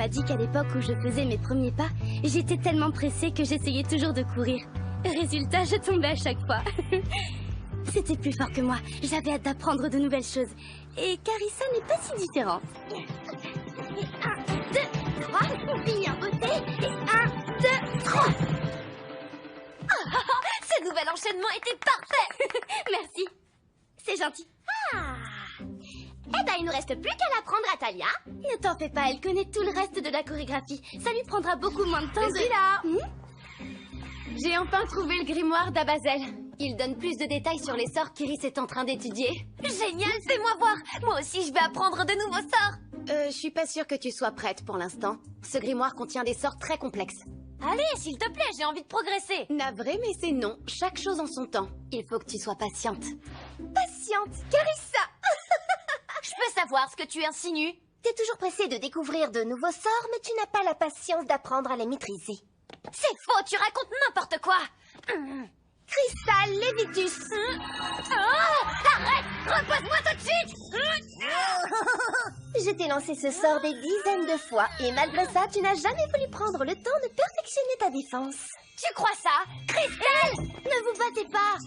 m'a dit qu'à l'époque où je faisais mes premiers pas, j'étais tellement pressée que j'essayais toujours de courir. Résultat, je tombais à chaque fois. C'était plus fort que moi. J'avais hâte d'apprendre de nouvelles choses. Et Carissa n'est pas si différente. 1, 2, 3, on finit en beauté. Et 1, 2, 3. Ce nouvel enchaînement était parfait. Merci. C'est gentil. Ah. Eh ben, il ne reste plus qu'à l'apprendre à Talia. Ne t'en fais pas, elle connaît tout le reste de la chorégraphie. Ça lui prendra beaucoup moins de temps Je suis là. J'ai enfin trouvé le grimoire d'Abazel. Il donne plus de détails sur les sorts qu'Iris est en train d'étudier. Génial, fais-moi voir. Moi aussi, je vais apprendre de nouveaux sorts. Je suis pas sûre que tu sois prête pour l'instant. Ce grimoire contient des sorts très complexes. Allez, s'il te plaît, j'ai envie de progresser. Navré, mais c'est non. Chaque chose en son temps. Il faut que tu sois patiente. Patiente, Carissa. Je peux savoir ce que tu insinues? T'es toujours pressée de découvrir de nouveaux sorts, mais tu n'as pas la patience d'apprendre à les maîtriser. C'est faux, tu racontes n'importe quoi. Crystal Levitus. Arrête, repose-moi tout de suite. Je t'ai lancé ce sort des dizaines de fois, et malgré ça, tu n'as jamais voulu prendre le temps de perfectionner ta défense. Tu crois ça, Crystal? Ne vous battez pas.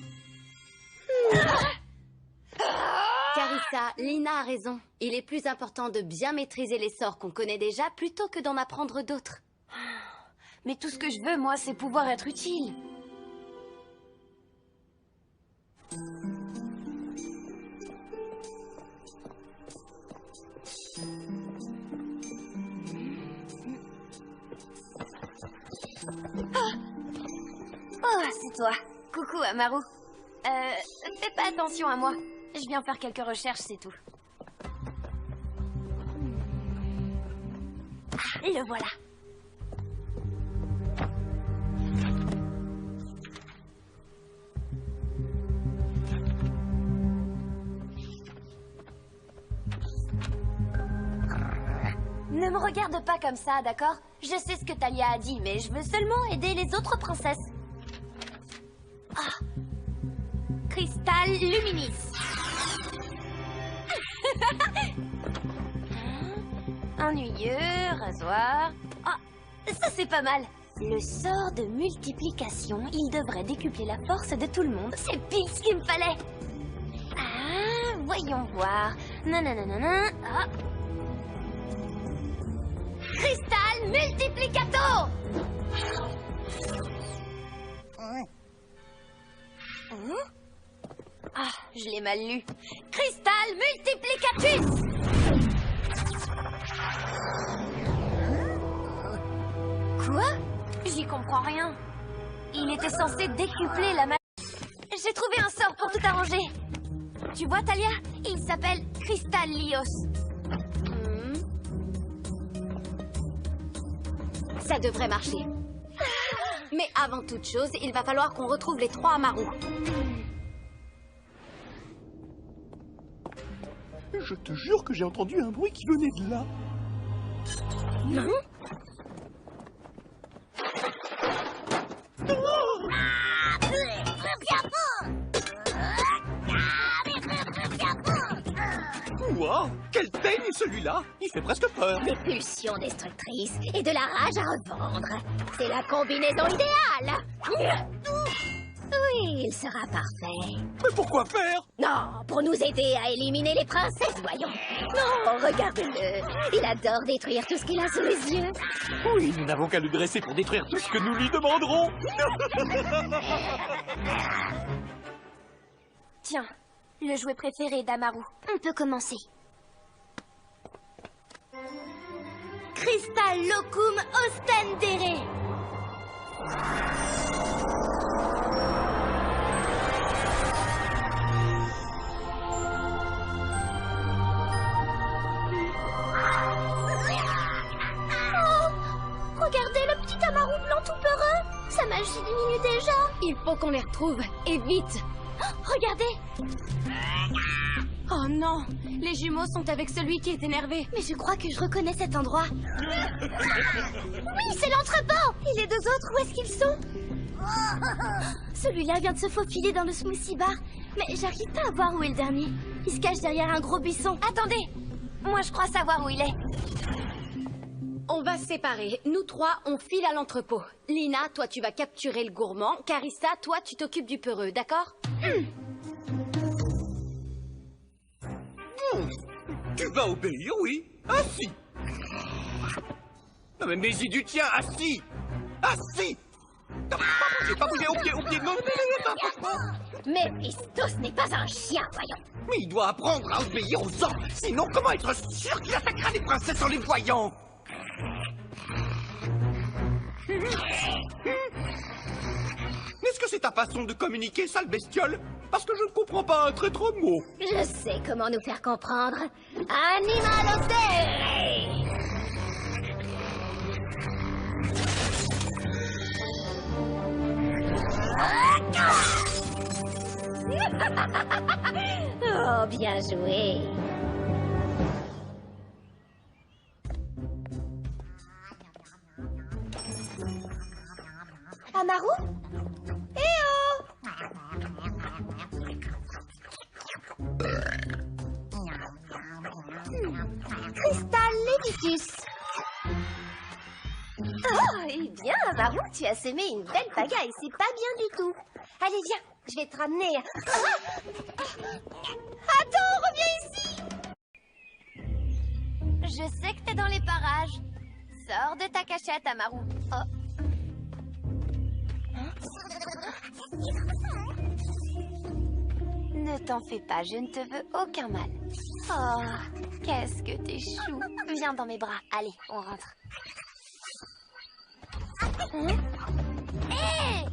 Carissa, Lina a raison. Il est plus important de bien maîtriser les sorts qu'on connaît déjà plutôt que d'en apprendre d'autres. Mais tout ce que je veux, moi, c'est pouvoir être utile. Oh, c'est toi. Coucou, Amaru. Fais pas attention à moi. Je viens faire quelques recherches, c'est tout. Ah, le voilà. Ne me regarde pas comme ça, d'accord? Je sais ce que Talia a dit, mais je veux seulement aider les autres princesses. Ah. Cristal Luminis. Ennuyeux, rasoir. Ah, ça c'est pas mal. Le sort de multiplication, il devrait décupler la force de tout le monde. C'est pile ce qu'il me fallait. Ah, voyons voir. Nananana. Ah. Cristal Multiplicato. Ah, je l'ai mal lu. Cristal Multiplicatus. Quoi? J'y comprends rien. Il était censé décupler la magie. J'ai trouvé un sort pour tout arranger. Tu vois, Talia? Il s'appelle Cristal Lios. Ça devrait marcher. Mais avant toute chose, il va falloir qu'on retrouve les 3 Amaru. Je te jure que j'ai entendu un bruit qui venait de là. Non? Wow, quel peigne celui-là! Il fait presque peur. Des pulsions destructrices et de la rage à revendre. C'est la combinaison idéale. Oui, il sera parfait. Mais pourquoi faire? Non, pour nous aider à éliminer les princesses, voyons. Non, regardez-le. Il adore détruire tout ce qu'il a sous les yeux. Oui, nous n'avons qu'à le dresser pour détruire tout ce que nous lui demanderons. Tiens, le jouet préféré d'Amaru. On peut commencer. Crystal Locum Ostendere. Regardez le petit Amaru blanc tout peureux. Sa magie diminue déjà. Il faut qu'on les retrouve, et vite. Regardez. Oh non, les jumeaux sont avec celui qui est énervé. Mais je crois que je reconnais cet endroit. Oui, c'est l'entrepôt. Et les 2 autres, où est-ce qu'ils sont? Celui-là vient de se faufiler dans le smoothie bar. Mais j'arrive pas à voir où est le dernier. Il se cache derrière un gros buisson. Attendez, moi je crois savoir où il est. On va se séparer. Nous trois, on file à l'entrepôt. Lina, toi, tu vas capturer le gourmand. Carissa, toi, tu t'occupes du peureux, d'accord? Tu vas obéir, oui. Assis. Non, mais mets-y du tien, assis. Assis. Pas bouger, au pied. Non, pas. Méphistos n'est pas un chien, voyons. Mais il doit apprendre à obéir aux ordres. Sinon, comment être sûr qu'il attaquera les princesses en les voyant? Est-ce que c'est ta façon de communiquer, sale bestiole? Parce que je ne comprends pas un traître mot. Je sais comment nous faire comprendre. Animal Oh, bien joué. Amaru? Crystal Leviticus. Oh, eh bien, Amaru, tu as semé une belle pagaille, c'est pas bien du tout. Allez, viens, je vais te ramener. Attends, reviens ici. Je sais que t'es dans les parages. Sors de ta cachette, Amaru. Oh. Ne t'en fais pas, je ne te veux aucun mal. Oh, qu'est-ce que t'es chou. Viens dans mes bras. Allez, on rentre. Hé!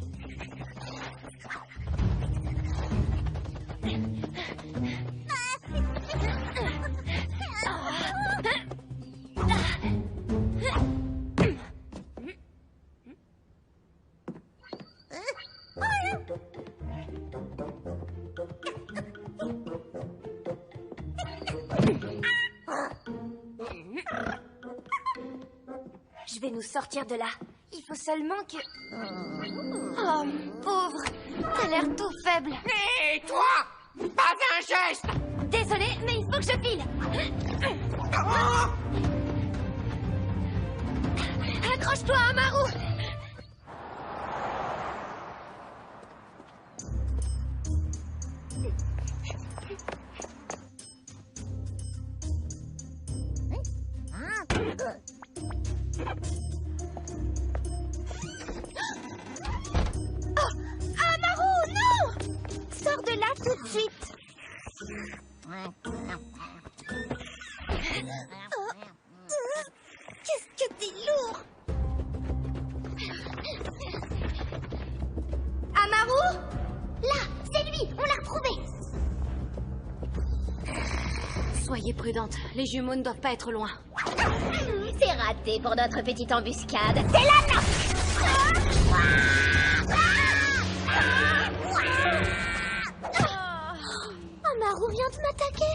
Je vais nous sortir de là. Il faut seulement que... Oh, mon pauvre. T'as l'air tout faible. Hé, toi! Pas un geste! Désolée, mais il faut que je file. Accroche-toi, Amaru. Sors de là tout de suite. Qu'est-ce que t'es lourd. Amaru? Là, c'est lui, on l'a retrouvé. Soyez prudente, les jumeaux ne doivent pas être loin. C'est raté pour notre petite embuscade. C'est là, là. Amaru vient de m'attaquer.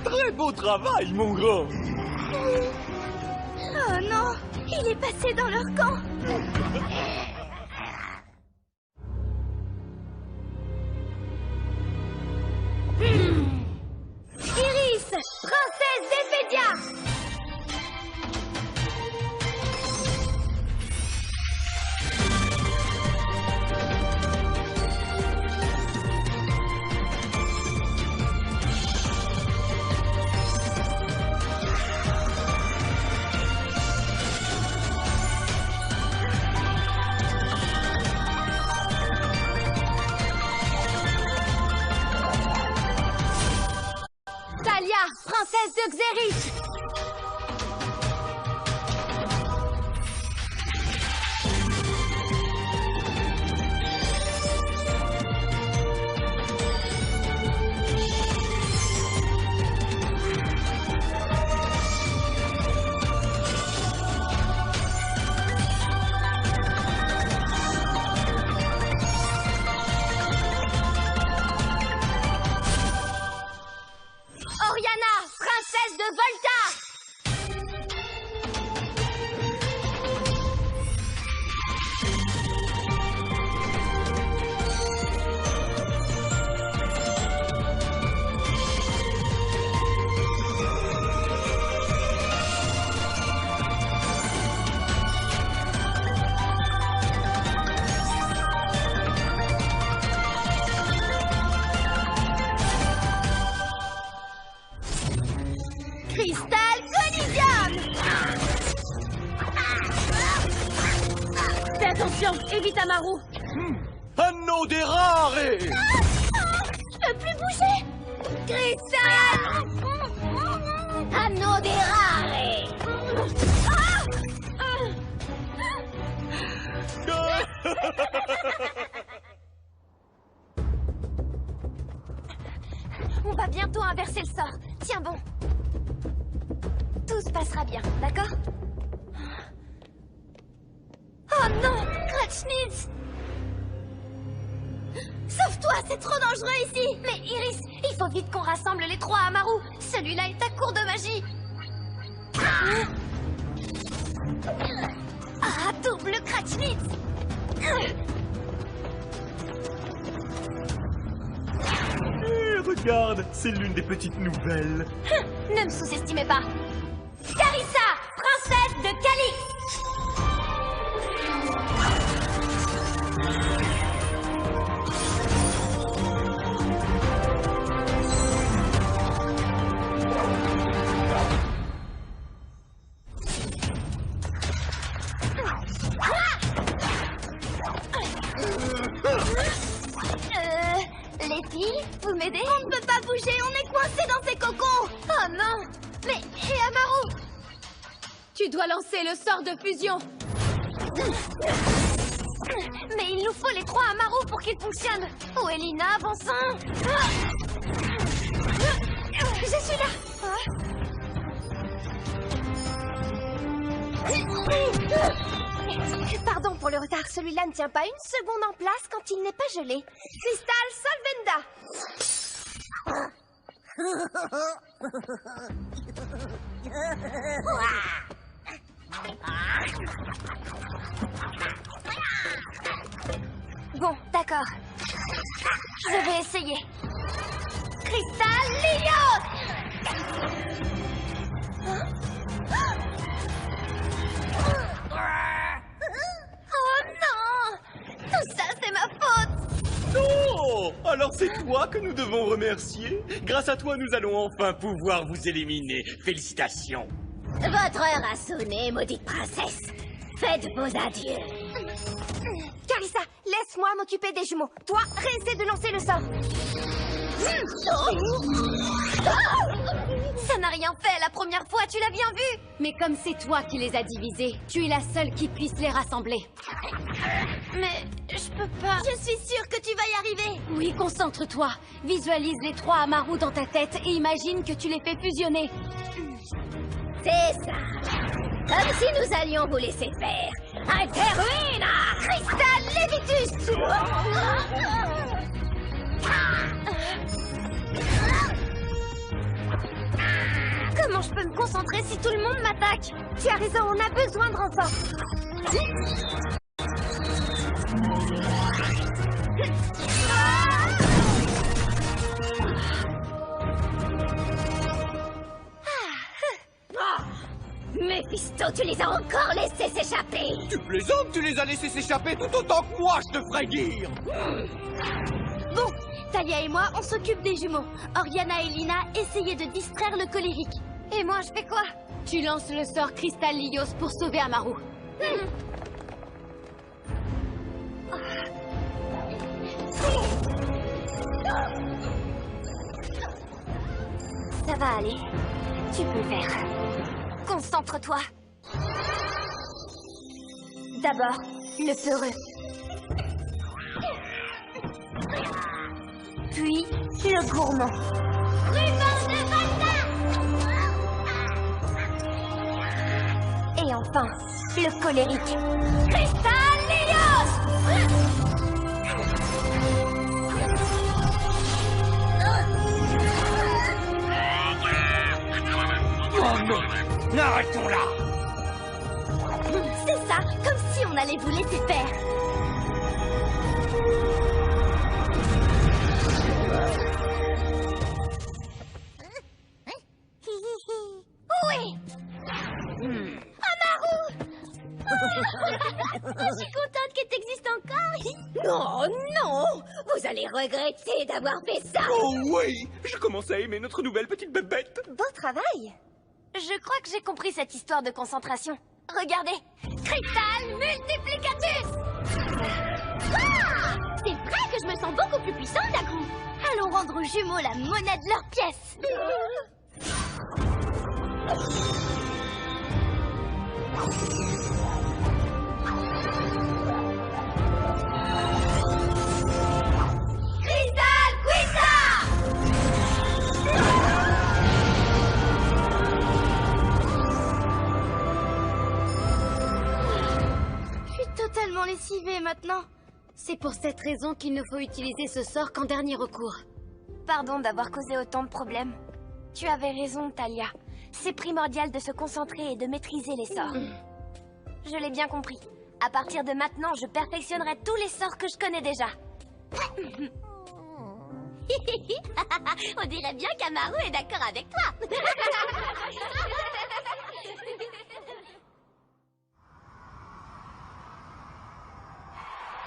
Très beau travail, mon grand. Oh non, il est passé dans leur camp. Iris, princesse d'Ephédia. attention, évite Amaru. Anneau des rares. Je peux plus bouger. Cristal! Anneau des rares! On va bientôt inverser le sort. Tiens bon. Tout se passera bien, d'accord? Oh non, Kratchnitz! Sauve-toi, c'est trop dangereux ici. Mais Iris, il faut vite qu'on rassemble les trois Amaru. Celui-là est à court de magie. Ah, double Kratchnitz! Regarde, c'est l'une des petites nouvelles. Ne me sous-estimez pas. Carissa, princesse de Calix. Les filles, vous m'aidez? On ne peut pas bouger, on est coincés dans ces cocons. Oh non! Mais, et Amaru? Tu dois lancer le sort de fusion. Mais il nous faut les trois Amaru pour qu'ils fonctionnent. Où est Lina, bon sang? Je suis là. Pardon pour le retard, celui-là ne tient pas une seconde en place quand il n'est pas gelé. Cristal Solvenda. Bon, d'accord. Je vais essayer. Cristal Lilios! Oh non! Tout ça, c'est ma faute! Non! Alors c'est toi que nous devons remercier. Grâce à toi, nous allons enfin pouvoir vous éliminer. Félicitations. Votre heure a sonné, maudite princesse. Faites vos adieux. Carissa, laisse-moi m'occuper des jumeaux. Toi, réessaie de lancer le sort. Ça n'a rien fait la première fois, tu l'as bien vu. Mais comme c'est toi qui les as divisés, tu es la seule qui puisse les rassembler. Mais je peux pas. Je suis sûre que tu vas y arriver. Oui, concentre-toi. Visualise les trois Amaru dans ta tête et imagine que tu les fais fusionner. C'est ça. Comme si nous allions vous laisser faire. Interruina! Cristal Levitus! Comment je peux me concentrer si tout le monde m'attaque? Tu as raison, on a besoin de renfort. Méphisto, tu les as encore laissés s'échapper. Tu plaisantes, tu les as laissés s'échapper tout autant que moi, je te ferai dire. Bon, Talia et moi, on s'occupe des jumeaux. Oriana et Lina, essayez de distraire le colérique. Et moi, je fais quoi? Tu lances le sort Cristal Lilios pour sauver Amaru. Ça va aller. Tu peux le faire. Concentre-toi. D'abord, le peureux. Puis, le gourmand. Et enfin, le colérique. Cristal Lilios! Oh non! Arrêtons là! C'est ça, comme si on allait vous laisser faire. Oui! Je suis contente que t'existes encore. Non, non! Vous allez regretter d'avoir fait ça. Oh oui! Je commence à aimer notre nouvelle petite bébête. Beau travail! Je crois que j'ai compris cette histoire de concentration. Regardez! Cristal Multiplicatus! rendre aux jumeaux la monnaie de leur pièce. Crystal Quizza! Je suis totalement lessivée maintenant. C'est pour cette raison qu'il ne faut utiliser ce sort qu'en dernier recours. Pardon d'avoir causé autant de problèmes. Tu avais raison, Talia. C'est primordial de se concentrer et de maîtriser les sorts. Je l'ai bien compris. À partir de maintenant, je perfectionnerai tous les sorts que je connais déjà. On dirait bien qu'Amaru est d'accord avec toi.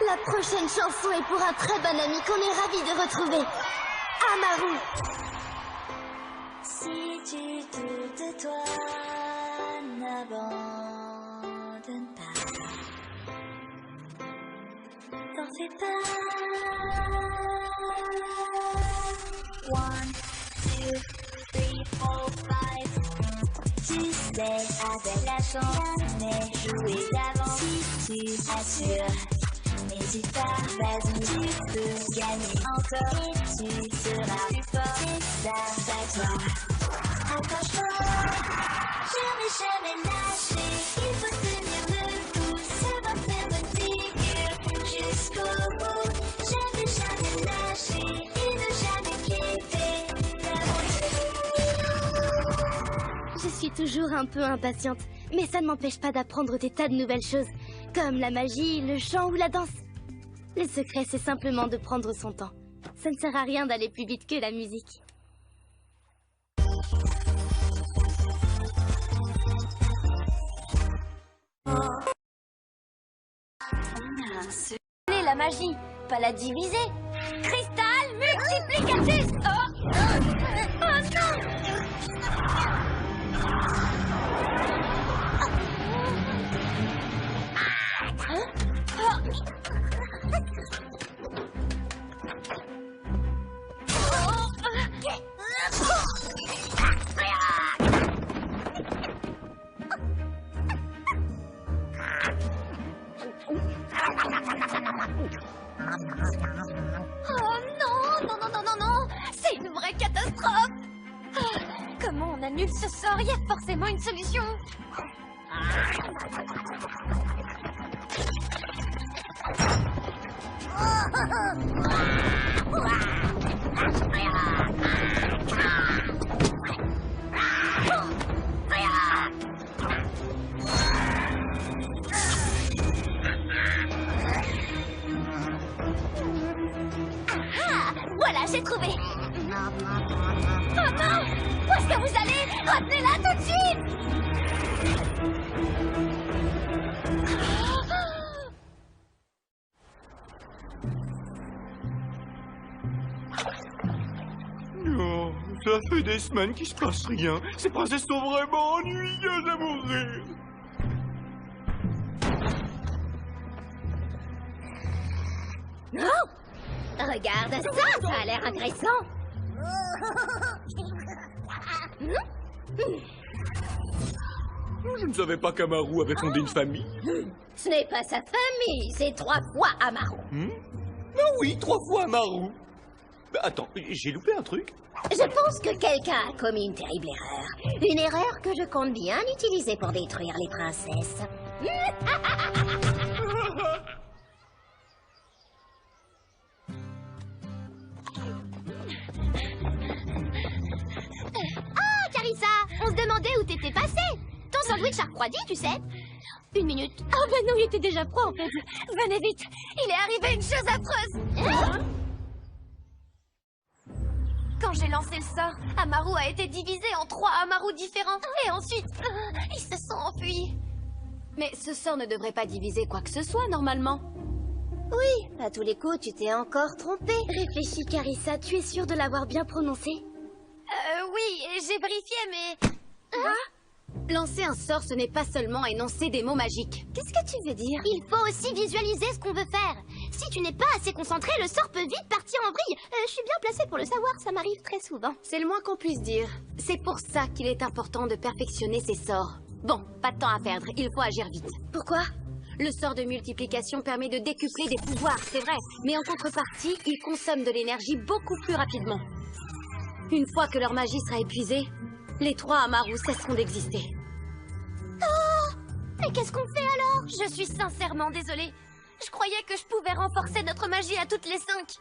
La prochaine chanson est pour un très bon ami qu'on est ravis de retrouver. Amaru. Si tu doutes de toi, n'abandonne pas. T'en fais pas. 1, 2, 3, 4, 5. Tu sais, avec la chance, mais jouer d'avant. Si tu assures, n'hésite pas, vas-y, tu peux gagner encore. Et tu seras plus fort, c'est ça, à toi. Accroche-toi, jamais lâcher. Il faut tenir le coup, ça va faire bonne figure jusqu'au bout. Jamais lâcher et ne jamais quitter l'aventure. Je suis toujours un peu impatiente, mais ça ne m'empêche pas d'apprendre des tas de nouvelles choses, comme la magie, le chant ou la danse. Le secret, c'est simplement de prendre son temps. Ça ne sert à rien d'aller plus vite que la musique. C'est la magie, pas la diviser. Cristal multiplicatif. Oh non, c'est une vraie catastrophe. Comment on annule ce sort? Il y a forcément une solution. Voilà, j'ai trouvé. Oh non! Où est-ce que vous allez? Retenez-la tout de suite! Non, ça fait des semaines qu'il se passe rien. Ces princesses sont vraiment ennuyeuses à mourir. Regarde ça, ça a l'air intéressant. Je ne savais pas qu'Amaru avait fondé une famille. Ce n'est pas sa famille, c'est 3 fois Amaru. Ah oui, 3 fois Amaru. Bah, attends, j'ai loupé un truc. Je pense que quelqu'un a commis une terrible erreur. Une erreur que je compte bien utiliser pour détruire les princesses. Ah, Carissa, on se demandait où t'étais passée. Ton sandwich a refroidi, tu sais. 1 minute. Ah ben non, il était déjà froid en fait. Venez vite, il est arrivé une chose affreuse. Quand j'ai lancé le sort, Amaru a été divisé en 3 Amaru différents. Et ensuite, ils se sont enfuis. Mais ce sort ne devrait pas diviser quoi que ce soit, normalement. Oui, à tous les coups, tu t'es encore trompée. Réfléchis, Carissa, tu es sûre de l'avoir bien prononcé? Oui, j'ai vérifié, mais... Lancer un sort, ce n'est pas seulement énoncer des mots magiques. Qu'est-ce que tu veux dire? Il faut aussi visualiser ce qu'on veut faire. Si tu n'es pas assez concentré, le sort peut vite partir en vrille. Je suis bien placée pour le savoir, ça m'arrive très souvent. C'est le moins qu'on puisse dire. C'est pour ça qu'il est important de perfectionner ses sorts. Bon, pas de temps à perdre, il faut agir vite. Pourquoi? Le sort de multiplication permet de décupler des pouvoirs, c'est vrai. Mais en contrepartie, il consomme de l'énergie beaucoup plus rapidement. Une fois que leur magie sera épuisée, les 3 Amaru cesseront d'exister. Mais qu'est-ce qu'on fait alors? Je suis sincèrement désolée. Je croyais que je pouvais renforcer notre magie à toutes les 5.